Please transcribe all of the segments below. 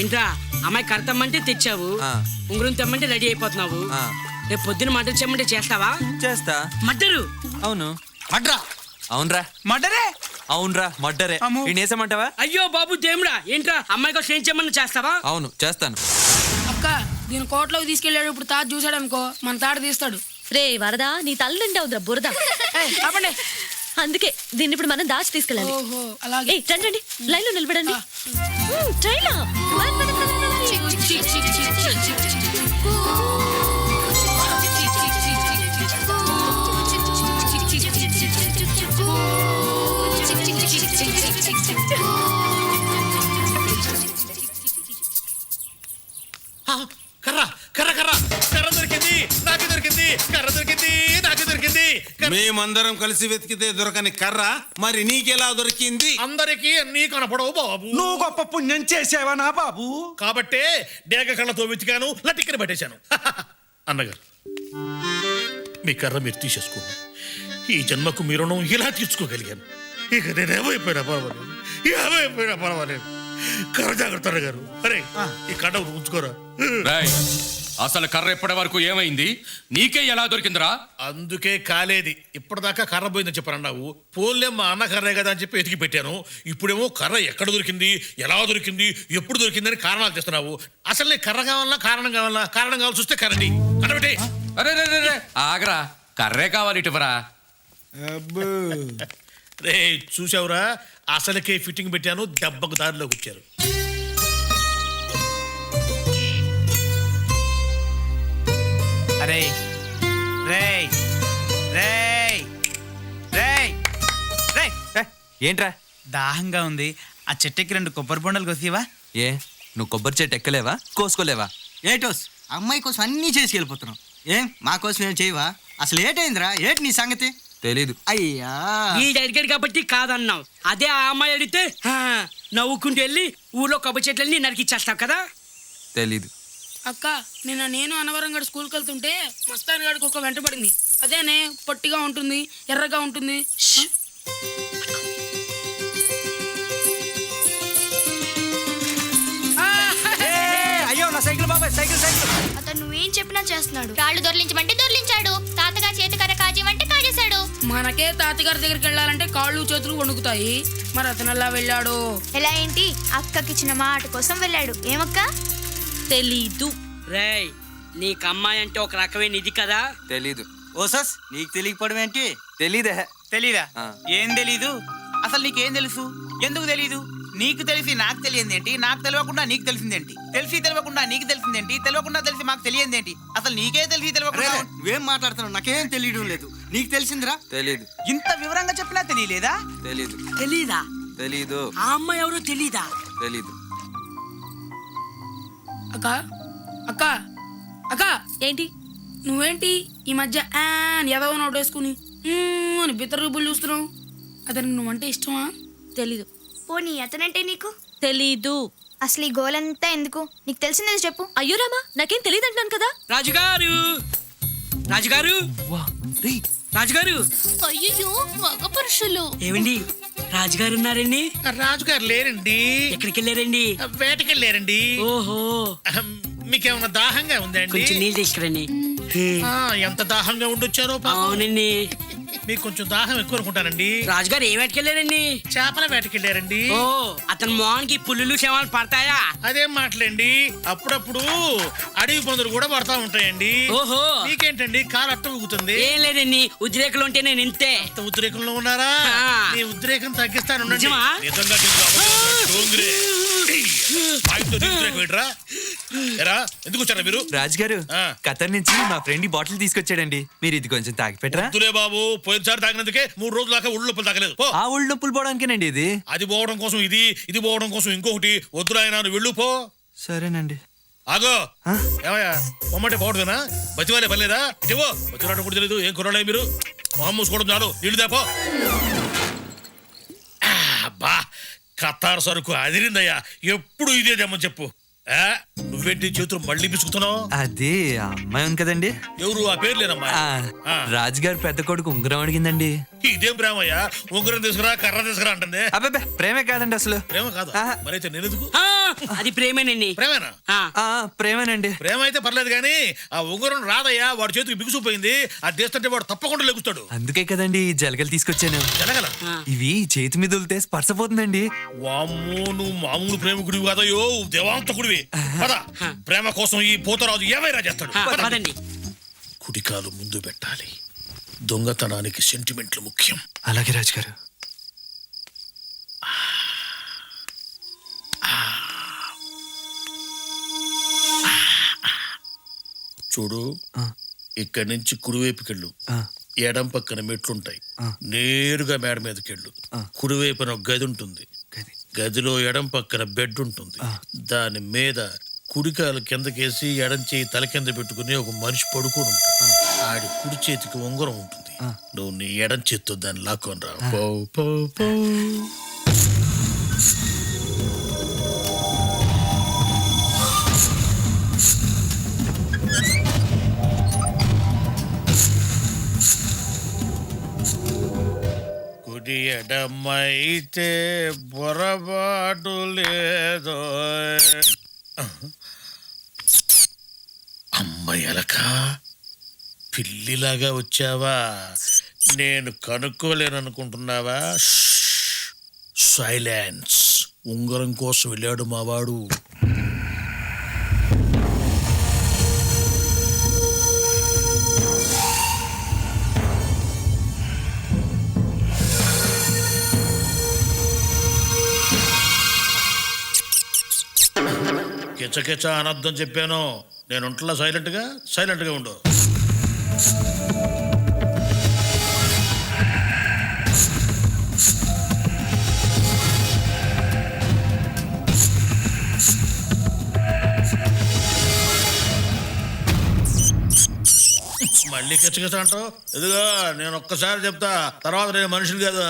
ఏంట్రా అమ్మాయి కడతామంటే తెచ్చావు, ఉంగరం తెమ్మంటే రెడీ అయిపోతున్నావు. రేపు పొద్దున మర్డర్ చేయమంటే చేస్తావా? చేస్తా. మర్డరు? అవును. మడ్రా? అవునరా. మడ్డరే? అవునరా మర్డరే. నేసేమంటావా? అయ్యో బాబు దేవుడా, ఏంట్రా అమ్మాయి కోసం ఏం చేయమని చేస్తావా? అవును చేస్తాను. అక్క దీని కోటలోకి తీసుకెళ్ళాడు, ఇప్పుడు తాత చూసాడు అనుకో మన తాట తీస్తాడు. రే వరదా, నీ తల నిండా ఉందిరా బురద. ఆపండి. అందుకే దీన్ని ఇప్పుడు మనం దాచి తీసుకెళ్ళాలి. ఓహో అలాగే. రండి రండి, లైన్ లో నిలబడండి. ట్రైన్ లో కర్ర కర్ర కర్ర కర్ర దొరికింది, నాకు దొరికింది. కర్ర దొరికింది, నాకు దొరికింది. మేమందరం కలిసి వెతికితే దొరకని కర్ర మరి నీకెలా దొరికింది? అందరికీ నీ కనపడవు బాబు. నువ్వు గొప్ప పుణ్యం చేసావా నా బాబు? కాబట్టే డేగ కళ్ళతో వెతికాను, లటిక్కన పట్టేశాను. అన్నగారు మీ కర్ర మీరు తీసేసుకోండి. ఈ జన్మకు మీ రుణం ఇలా తీర్చుకోగలిగాను. ఇక నేను ఏమైపోయినా పర్వాలేదు. కర్ర జాగ్రత్త అన్నగారు. అరే ఈ కట్ట ఉంచుకోరా. అసలు కర్ర ఎప్పటి వరకు ఏమైంది? నీకే ఎలా దొరికిందిరా? అందుకే కాలేది. ఇప్పటిదాకా కర్ర పోయిందని చెప్పారన్నావు. పోలే మా అన్న కర్రే కదా అని చెప్పి ఎతికి పెట్టాను. ఇప్పుడేమో కర్ర ఎక్కడ దొరికింది, ఎలా దొరికింది, ఎప్పుడు దొరికిందని కారణాలు తెస్తున్నావు. అసలు నీ కర్ర కావాలన్నా కారణం కావాలన్నా? కారణం కావాల్సి వస్తే కర్రని అనబెట్టి. అరే ఆగరా, కర్రే కావాలి ఇటువరా. రే చూసావురా, అసలుకే ఫిట్టింగ్ పెట్టాను, దెబ్బకు దారిలోకి వచ్చారు. అరే రేయ్ రేయ్ రేయ్ రేయ్, ఏంట్రా? దాహంగా ఉంది. ఆ చెట్టుకి 2 కొబ్బరి బొండలు కోసివా? ఏ నువ్వు కొబ్బరి చెట్టు ఎక్కలేవా, కోసుకోలేవా? ఏటోస్ అమ్మాయి కోసం అన్నీ చేసి వెళ్ళిపోతున్నాం. ఏం మా కోసం ఏం చేయవా? అసలు ఏటైందిరా? ఏటి నీ సంగతి? తెలీదు. అయ్యా ఈ అడిగాడు కాబట్టి కాదన్నావు. అదే ఆ అమ్మాయి అడిగితే నవ్వుకుంటూ వెళ్ళి ఊర్లో కొబ్బరి చెట్లన్నీ నరికిచ్చేస్తావు కదా. తెలీదు. అక్క నేను అనవరం గడు స్కూల్కి వెళ్తుంటే మస్తాన్ గడికి ఒక వెంట పడింది. అదేనే పొట్టిగా ఉంటుంది, ఎర్రగా ఉంటుంది. అయ్యో నా సైకిల్ బాబాయ్, సైకిల్ సైకిల్. అతను నువ్వేం చెప్పినా చేస్తున్నాడు. రాళ్ళు దొర్లించమంటే దొర్లించాడు, తాతగా చేతికర కాజేమంటే కాజేశాడు. మనకే తాతగారి దగ్గరికి వెళ్ళాలంటే కాళ్ళు చేతులు వణుకుతాయి, మరి అతను ఎలా వెళ్ళాడు? ఎలా ఏంటి? అక్కకిచ్చిన మాట కోసం వెళ్ళాడు. ఏమక్క? తెలీదు. రేయ్ నీకు అమ్మాయి అంటే ఒక రకమైన ఇది కదా. తెలీదు. ఓసస్ నీకు తెలియకపోవడం ఏంటి? తెలీదే. తెలీదా? ఏం తెలీదు? అసలు నీకేం తెలుసు? ఎందుకు తెలీదు? నీకు తెలిసి నాకు తెలియందేంటి? నాకు తెలియకుండా నీకు తెలిసిందేంటి? తెలిసి తెలియకుండా నీకు తెలిసిందేంటి? తెలియకుండా తెలిసి మాకు తెలియందేంటి? అసలు నీకే తెలిసి తెలియకుండా. నువ్వేం మాట్లాడుతున్నావు? నాకేం తెలియడం లేదు. నీకు తెలిసిందిరా? తెలీదు. ఇంత వివరంగా చెప్పినా తెలియలేదా? తెలీదు. తెలీదా? తెలీదు. ఆ అమ్మాయి ఎవరో తెలీదా? తెలీదు. అక్క అక్క అక్క ఏంటి? నువ్వేంటి ఈ మధ్య ఎదవ నోటు వేసుకుని అని బిత్తర రూపులు చూస్తున్నావు? అతనికి నువ్వంటే ఇష్టమా? తెలీదు. పోనీ అతనంటే నీకు? తెలీదు. అసలు ఈ గోలంతా ఎందుకు? నీకు తెలిసిందేది చెప్పు. అయ్యో రామా, నాకేం తెలియదు అంటున్నాను కదా. రాజుగారు రాజుగారు రాజుగారు. అయ్యో మగ పురుషులు. ఏమండి రాజుగారు ఉన్నారండి? రాజుగారు లేరండి. ఎక్కడికి వెళ్ళారండి? వేటకెళ్ళారండి. ఓహో, మీకేమన్నా దాహంగా ఉందండి? కొంచెం నీళ్ళు తీసుకురండి. ఎంత దాహంగా ఉండొచ్చారో. అవునండి. మీకు కొంచెం దాహం ఎక్కువ అనుకుంటానండి. రాజుగారు ఏ వేటకెళ్ళారండి? చేపల వేటకెళ్ళారండి. ఓ, అతని మోహన్కి పుల్లులు శవాలు పడతాయా? అదేం మాటలండి, అప్పుడప్పుడు అడవి పందులు కూడా పడతా ఉంటాయండి. ఓహో, మీకేంటండి కాలు అట్ట ఊగుతుంది? ఏం లేదండి, ఉద్రేకులు ఉంటే నేను ఇంతే. ఉద్రేకంలో ఉన్నారా? మీ ఉద్రేకం తగ్గిస్తాను. నిజమా? ఎందుకు వచ్చారా మీరు? రాజుగారు ఖతర్ నుంచి మా ఫ్రెండ్ బాటిల్ తీసుకొచ్చాడండి, మీరు ఇది కొంచెం తాగి పెట్టరా? బాబు పోయినసారి తాగినందుకే 3 రోజుల దాకా ఒళ్ళు నొప్పులు తాగలేదు. ఆ ఒళ్ళు నొప్పులు పోవడానికేనండి ఇది. అది పోవడం కోసం ఇది పోవడం కోసం ఇంకొకటి. వద్దురాయన వెళ్ళు పో. సరేనండి. ఆగో ఏమయ్యా, పొమ్మంటే బాగుంటుందా? బతివాలే పర్లేదా? ఇటువో బతిరాటం కూడా తెలియదు. ఏం కుర్రాలే మీరు? మొహం మూసుకోవడం చాలు, నీళ్ళు దాపో. బా కత్తారు సరుకు అదిరిందయ్యా. ఎప్పుడు ఇదే తెమ్మని చెప్పు. నువ్వు నువ్వేంటి చేతులు మళ్ళీ పిసుకుతున్నావు? అదే ఆ అమ్మాయి ఉంది కదండి, ఎవరు ఆ పేర్లేనమ్మా? ఆ, రాజుగారి పెద్ద కొడుకు ఉంగరం అడిగిందండి. ఇదేం ప్రేమయ్యా? ఉంగరం తీసుకురా, కర్ర తీసుకురా అంటుంది. అబ్బాబే ప్రేమే కాదండి అసలు. ప్రేమ కాదు. ఆహా. మరైతే నేనెందుకు? ఆ, అది ప్రేమేనండి. ప్రేమేనా? ఆ, ప్రేమేనండి. ప్రేమ అయితే పర్లేదు కానీ ఆ ఉంగరం రాదయ్యా. వాడి చేతికి బిగుసిపోయింది. అది తీస్తుంటే వాడు తప్పకుండా లెగుస్తాడు. అందుకే కదండి ఈ జలగలు తీసుకొచ్చాను. జరగల. ఇవి చేతి మీద ఉలితే స్పర్శపోతుందండి. వామ్మో, నువ్వు మామూలు ప్రేమికుడివి కాదయ్యో, దేవాంతకుడివి. పద, ప్రేమ కోసం ఈ పోతరాజు ఏమైనా చేస్తాడు. పద. పదండి. కుడికాలు ముందు పెట్టాలి. దొంగతనానికి సెంటిమెంట్లు ముఖ్యం. అలాగే రాజుగారు. చూడు, ఆ. ఇక్కడి నుంచి కుడివైపుకెళ్ళు. ఆ, ఎడం పక్కన మెట్లుంటాయి. ఆ. నేరుగా మేడ మీదకెళ్ళు. ఆ. కుడివైపున ఒక గది ఉంటుంది. గది. గదిలో ఎడం పక్కన బెడ్ ఉంటుంది. దాని మీద కుడికాలు కిందకేసి ఎడం చేయి తల కింద పెట్టుకుని ఒక మనిషి పడుకొని ఉంటాడు. ఆడి కుడి చేతికి ఉంగరం ఉంటుంది. నువ్వు నీ ఎడం చేత్తో దాన్ని లాక్కొని రా. పో, పో, పో. కుడి ఎడమైతే పొరపాటు లేదో. అమ్మయ్యలక, పిల్లిలాగా వచ్చావా? నేను కనుక్కోలేననుకుంటున్నావా? సైలెన్స్. ఉంగరం కోసం వెళ్ళాడు మావాడు. కిచకిచ అనర్థం చెప్పాను. నేను ఉంటలా సైలెంట్గా ఉండు. మళ్ళీ కిచకిచ అంటావు? ఇదిగో నేను ఒక్కసారి చెప్తా, తర్వాత నేను మనుషులు కాదు.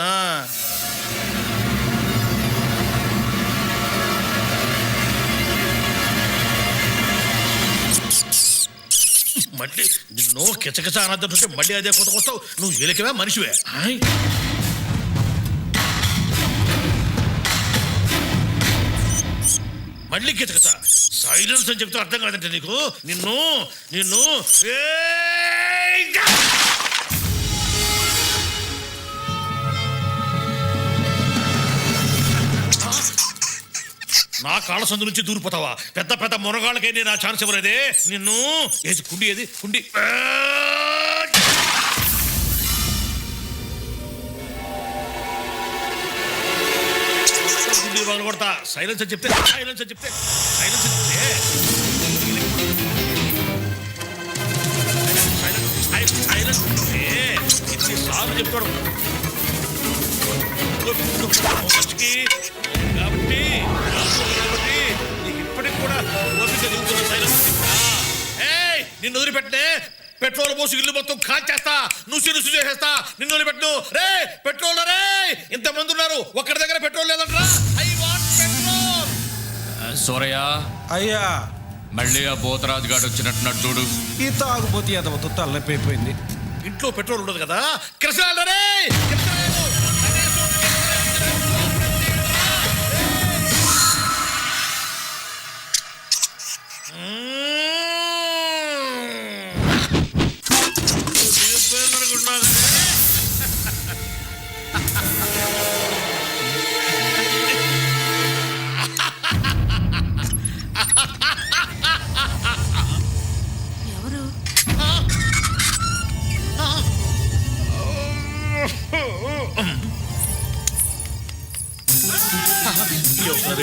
మళ్ళీ నిన్ను కిచకిచ అనద్దంటే మళ్ళీ అదే కొత్తకొస్తావు. నువ్వు ఎలికవే మనిషివే. మళ్ళీ కిచకిచ. సైలెన్స్ అని చెప్తే అర్థం కాదంటే నీకు. నిన్ను నిన్ను నా కాళ్ళ సందు నుంచి దూరిపోతావా? పెద్ద పెద్ద మునగాళ్ళకైనా నా ఛాన్స్ ఇవ్వలేదే. నిన్ను ఏది కుండి, ఏది కుండి. కుండి కొడతా. సైలెన్స్ అని చెప్తే ఇన్నిసార్లు చెప్తాడు కాబట్టి నీకు ఇప్పటికి కూడా ఓపిక దిగుతున్న సైలెన్స్. నిన్ను వదిలిపెట్టే పెట్రోల్ పోసి ఇల్లు మొత్తం కాల్చేస్తా, నుసి చేసేస్తా. నిన్ను వదిలిపెట్టు. రే పెట్రోల్, రే ఇంతమంది ఉన్నారు, ఒక్కడి దగ్గర పెట్రోల్ లేదంటరా. I want petrol. సూరయ్య, అయ్యా, మళ్ళీ ఆ బోతరాజు గాడు వచ్చినట్టున్నాడు చూడు. ఈ తాగుబోతు ఎదవతో తలనొప్పైపోయింది. ఇంట్లో పెట్రోల్ ఉండదు కదా. కృష్ణ ఎవరు?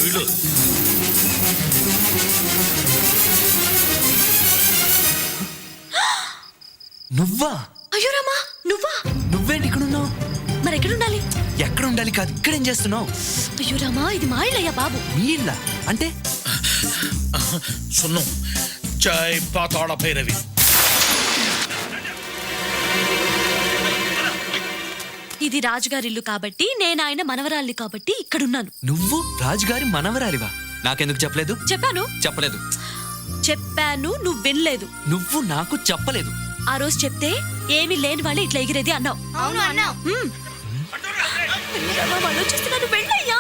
వీళ్ళు నువ్వా? అయ్యో రామా, నువ్వా? నువ్వేంటి ఇక్కడ ఉన్నావు? మరి ఎక్కడ ఉండాలి? ఎక్కడ ఉండాలి కాదు, ఇక్కడేం చేస్తున్నావు? అయ్యో రామా, ఇది మా ఇల్లయ్యా బాబు. మీ ఇల్లా అంటే? సున్నం చాయ్ పాతాళ భైరవి. ఇది రాజుగారి ఇల్లు కాబట్టి, నేను ఆయన మనవరాల్ని కాబట్టి ఇక్కడున్నాను. నువ్వు రాజుగారి మనవరాలివా? నాకెందుకు చెప్పలేదు? చెప్పాను. చెప్పలేదు. చెప్పాను, నువ్వు వినలేదు. నువ్వు నాకు చెప్పలేదు. ఆ రోజు చెప్తే ఏమీ లేని వాళ్ళు ఇట్లా ఎగిరేది అన్నావు. అవును అన్నావు. వాళ్ళు చూస్తున్నాను, వెళ్ళయ్యా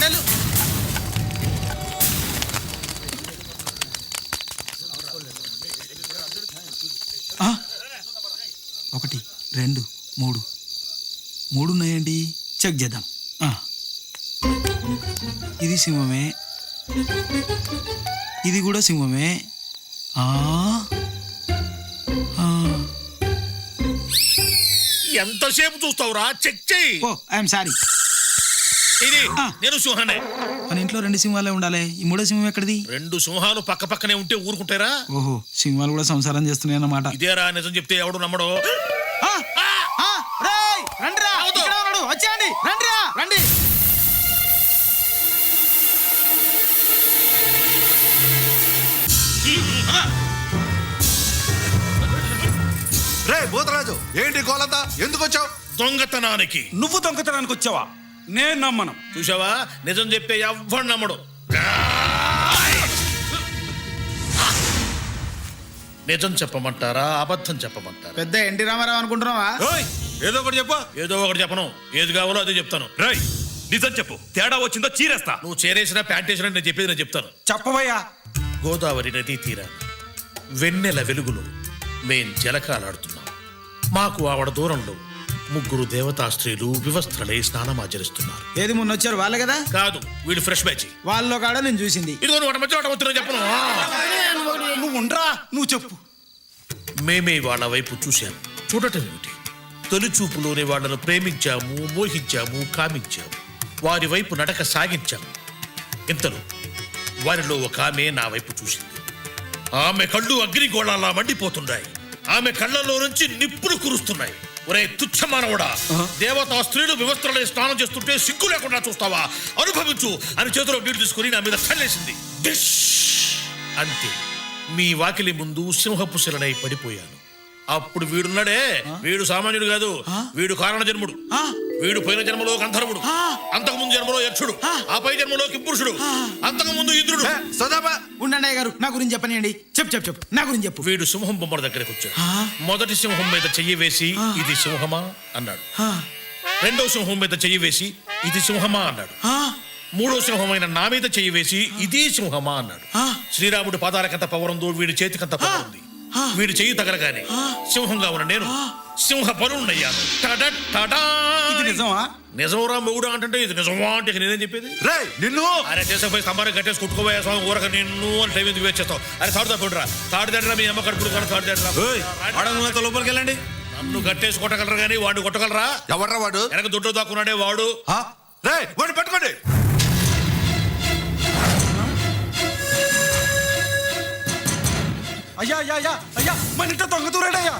వెళ్ళు. ఒకటి, రెండు, మూడు. మూడు ఉన్నాయండి, చెక్ చేద్దాం. ఇది సింహమే, ఇది కూడా సింహమే. ఎంతసేపు చూస్తావురా? చెక్ చెయ్యి. ఓ ఐఎమ్ సారీ. ఇది నేను సింహానే. మన ఇంట్లో రెండు సింహాలే ఉండాలి, ఈ మూడో సింహం ఎక్కడిది? రెండు సింహాలు పక్క పక్కనే ఉంటే ఊరుకుంటారా? ఓహో, సింహాలు కూడా సంసారం చేస్తున్నాయి అన్నమాట. ఇదేరా నిజం చెప్తే ఎవడు నమ్మడు. వచ్చేయండి, రండిరా, రండి. రే భూతరాజు, ఏంటి గోలంతా? ఎందుకు వచ్చావు? దొంగతనానికి. నువ్వు దొంగతనానికి వచ్చావా? నేను నమ్మను. చూసావా, నిజం చెప్తే ఎవ్వడు నమ్మడు. నిజం చెప్పమంటారా, అబద్ధం చెప్పమంటారా? పెద్ద ఎన్టీ రామారావు అనుకుంటున్నావా? ఏదో ఒకటి చెప్పు. ఏదో ఒకటి చెప్పను, ఏది కావాలో అదే చెప్తాను. రై నిజం చెప్పు, తేడా వచ్చిందో చీరేస్తా. నువ్వు చేరేసినా ప్యాంట్ వేసినా నేను చెప్పేది నేను చెప్తాను. చెప్పవయ్యా. గోదావరి నదీ తీరాన వెన్నెల వెలుగులో మేం జలకాలాడుతున్నాం. మాకు ఆవిడ దూరంలో ముగ్గురు దేవతా స్త్రీలు వివస్త్రలై స్నానమాచరిస్తున్నారు. ఏది మొన్న వచ్చారు వాళ్ళే కదా? కాదు, వీడు ఫ్రెష్ బ్యాచ్. వాళ్ళలో కాడ నేను చూసింది. ఇదిగో నువ్వు మధ్య వస్తున్నా చెప్పను. నువ్వు ఉండరా, నువ్వు చెప్పు. మేమే వాళ్ళ వైపు చూశాము. చూడటం ఏమిటి, తొలి చూపులోనే వాళ్ళను ప్రేమించాము, మోహించాము, కామించాము. వారి వైపు నడక సాగించాము. ఇంతలో వారిలో ఒక ఆమె నా వైపు చూసింది. ఆమె కళ్ళు అగ్నిగోళాలా మండిపోతున్నాయి. ఆమె కళ్ళల్లో నుంచి నిప్పులు కురుస్తున్నాయి. ఒరే తుచ్చమానవుడా, దేవతా స్త్రీలు వివస్త్రలై స్నానం చేస్తుంటే సిగ్గు లేకుండా చూస్తావా? అనుభవించు అని చేతిలో నీళ్లు తీసుకుని నా మీద చల్లేసింది. అంతే, మీ వాకిలి ముందు సింహపు శిలనై పడిపోయాను. అప్పుడు వీడున్నాడే, వీడు సామాన్యుడు కాదు, వీడు కారణ జన్ముడు. వీడు పోయిన జన్మలో గంధర్వుడు, అంతకుముందు జన్మలో యక్షుడు, ఆ పై జన్మలో కింపురుషుడు, అంతకుముందు ఇంద్రుడు. ఉండండి గారు, నా గురించి చెప్పనియండి. చెప్పు, నా గురించి చెప్పు. వీడు సింహం బొమ్మల దగ్గరికి వచ్చాడు. మొదటి సింహం మీద చెయ్యి వేసి ఇది సింహమా అన్నాడు. రెండో సింహం మీద చెయ్యి వేసి ఇది సింహమా అన్నాడు. మూడో సింహమైన నా మీద చెయ్యి వేసి ఇది సింహమా అన్నాడు. శ్రీరాముడి పాదాలకంత పవరుందో వీడి చేతికంత పవరుంది. వీడి చెయ్యి తగలగానే సింహంగా ఉన్న నేను సింహ పరుణ్ణయ్యాను. నిజమా? నిజంరా మొగుడు అంటే ఇది నిజమా అంటే నేనేం చెప్పేది? నిన్ను అరే చేసపోయి స్తంభాన్ని కట్టేసి కుట్టుకోబోయే స్వామి ఊరక నిన్ను అని టైం ఎందుకు వేస్ట్ చేస్తావు? అరే తాడు తప్పుడురా, తాడు దగ్గర మీ అమ్మ కడుపుడు కానీ తాడు దగ్గర లోపలికి వెళ్ళండి. నన్ను కట్టేసి కొట్టగలరు కానీ వాడిని కొట్టగలరా? ఎవర్రా వాడు? వెనక దుడ్డు దాక్కున్నాడే వాడు. వాడిని పట్టుకోండి. అయ్యా అయ్యా అయ్యా అయ్యా, మన ఇంట్లో దొంగ దూరాడయ్యా.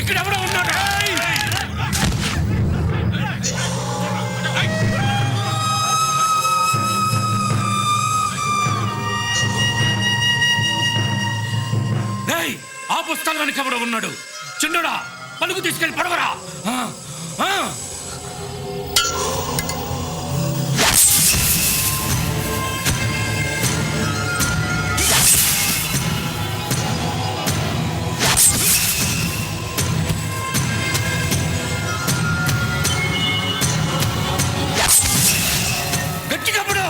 ఇక్కడ ఎవడో ఉన్నాడు. ఆ పుస్తకానికి ఎవడో ఉన్నాడు. చిన్నడా, పలుకు తీసుకెళ్ళి పడవరా. గట్టిగా పడు.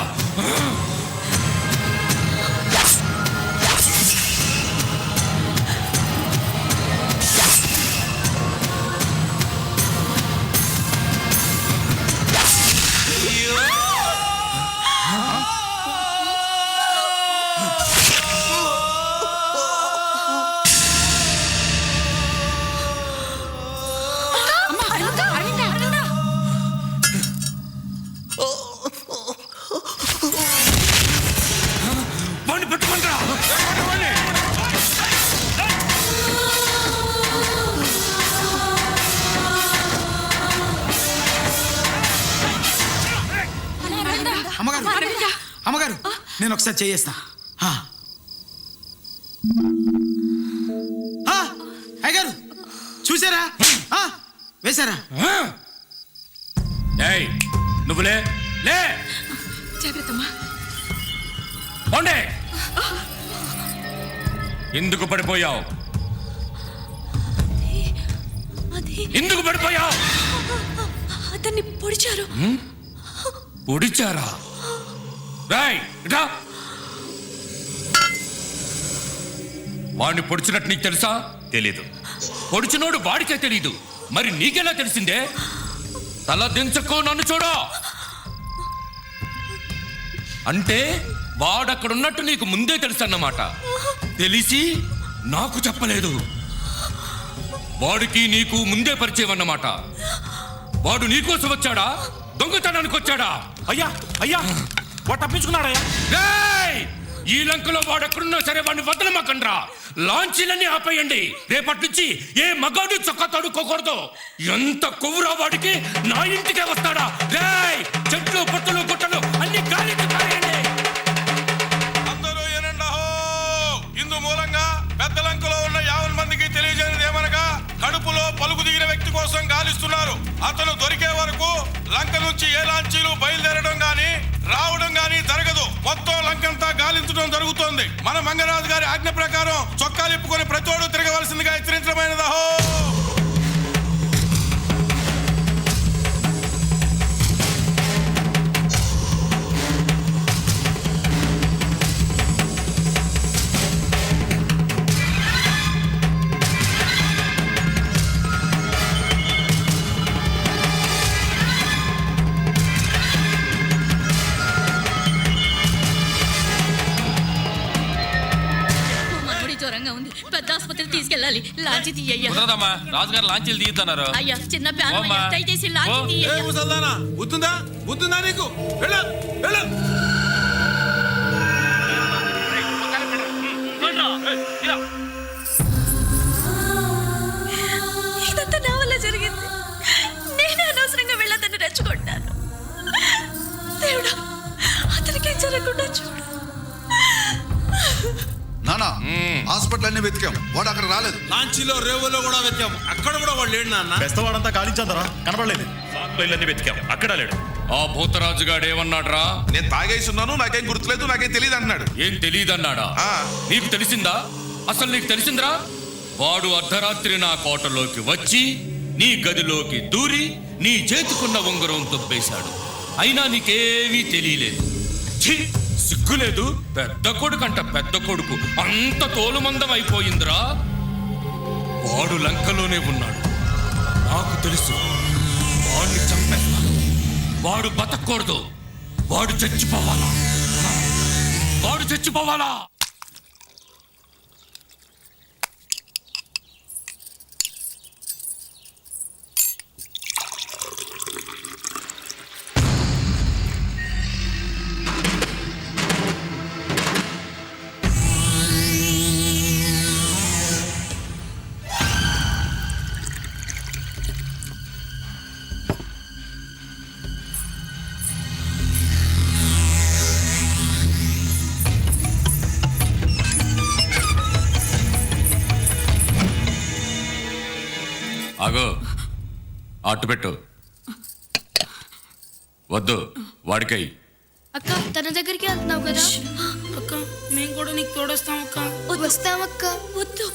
వాడిని పట్టుకుంటా అమ్మగారు అమ్మగారు నేను ఒకసారి చేయేస్తా అయ్యగారు చూసారా వేశారా ఏయ్ నువ్వులే లే పోండి. ఎందుకు పడిపోయావు? అది ఎందుకు పడిపోయావు? అతన్ని పొడిచారు. పొడిచారా? రాయ్ ఇటా. వాడిని పొడిచినట్టు నీకు తెలుసా? తెలీదు. పొడిచినోడు వాడికే తెలీదు, మరి నీకెలా తెలిసిందే? తల దించకో, నన్ను చూడు. అంటే వాడక్కడున్నట్టు నీకు ముందే తెలుసు అన్నమాట. తెలిసి నాకు చెప్పలేదు. వాడికి నీకు ముందే పరిచయం అన్నమాట. వాడు నీకోసం వచ్చాడా, దొంగతనానికి వచ్చాడా? అయ్యా అయ్యా వాడు తప్పించుకున్నాడయ్యా. రేయ్! ఈ లంకలో వాడెక్కడున్నా సరే వాడిని వదలమాకండ్రా. లాంచీలన్నీ ఆపేయండి. రేపటి నుంచి ఏ మగాడు చొక్కా తడుకోకూడదు. ఎంత కొవ్వురా వాడికి, నా ఇంటికే వస్తాడా? రేయ్! చెట్లు పుట్టలు గుట్టలు అన్ని గాలికి పారేయండి. అందరూ ఏనండహో! ఇందు మూలంగా పెద్ద లంకలో ఉన్న 50 మందికి తెలియజేయనిది ఏమనగా, కడుపులో పలుకు దిగిన వ్యక్తి కోసం గాలిస్తున్నారు. అతను దొరికే వరకు లంక నుంచి ఏ లాంచీలు బయలుదేరడం గాని రావడం గాని జరగదు. మొత్తం లంకంతా గాలించడం జరుగుతోంది. మన మంగరాజు గారి ఆజ్ఞ ప్రకారం చొక్కాలు ఇప్పుకొని ప్రతోడు తిరగవలసిందిగా హెచ్చరించడమైనదహో. జ్వరంగా ఉంది, పెద్ద ఆసుపత్రికి తీసుకెళ్ళాలి. లాంచి తీయ్యా. రాజుగారు లాంచీలు తీస్తున్నారు. అయ్యా చిన్న ప్యాన్ దయచేసి లాంచి తీయ్యా. బుద్ధుందా నీకు? వెళ్ళు, వెళ్ళు. ఇదంతా నా వల్ల జరిగింది. నేనే అనవసరంగా వెళ్ళదని రెచ్చగొట్టాను. దేవుడా, అతనికి జరగకుండా చూడు. నానా హాస్పిటల్ అన్ని వెతికాం, వాడు అక్కడ రాలేదు. లాంచీలో రేవులో కూడా వెతికాం, అక్కడ కూడా వాడు లేడు నాన్న. బెస్తవాడంతా కాలించాదరా, కనపడలేదు. ఇళ్ళన్నీ వెతికాం, అక్కడ లేడు. ఆ భూతరాజుగాడు ఏమన్నాడ్రా? నేను తాగేసి ఉన్నాను, నాకేం గుర్తులేదు, నాకేం తెలియదు అన్నాడు. ఏం తెలియదన్నాడా? నీకు తెలిసిందా? అసలు నీకు తెలిసిందిరా? వాడు అర్ధరాత్రి నా కోటలోకి వచ్చి నీ గదిలోకి దూరి నీ చేతుకున్న ఉంగరం తొప్పేశాడు. అయినా నీకేమీ తెలియలేదు. ఛీ! సిగ్గులేదు? పెద్ద కొడుకంట పెద్ద కొడుకు, అంత తోలుమందం అయిపోయిందిరా. వాడు లంకలోనే ఉన్నాడు, నాకు తెలుసు. వాడిని చంపేస్తాను. వాడు బతకూడదు, వాడు చచ్చిపోవాలా, వాడు చచ్చిపోవాలా. ఆగో, అట్టు పెట్టు. వద్దు, వాడికై. అక్క తన దగ్గరికి వెళ్తున్నావు కదా. అక్క మేము కూడా నీకు తోడొస్తాం అక్క. వస్తామక్క. వద్దు,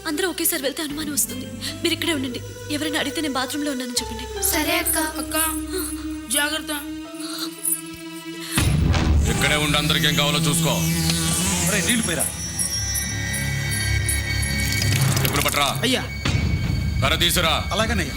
అందరూ ఒకేసారి వెళ్తే అనుమానం వస్తుంది. మీరు ఇక్కడే ఉండండి. ఎవరైనా అడిగితే నేను బాత్రూంలో ఉన్నానని చెప్పండి. సరే అక్క. అక్క జాగ్రత్త. ఇక్కడే ఉండి అందరికి ఏం కావాలో చూసుకో. నీళ్ళు పోయిరా. ఎప్పుడు పట్రా. అయ్యా కర్ర తీసురా. అలాగనయ్యా.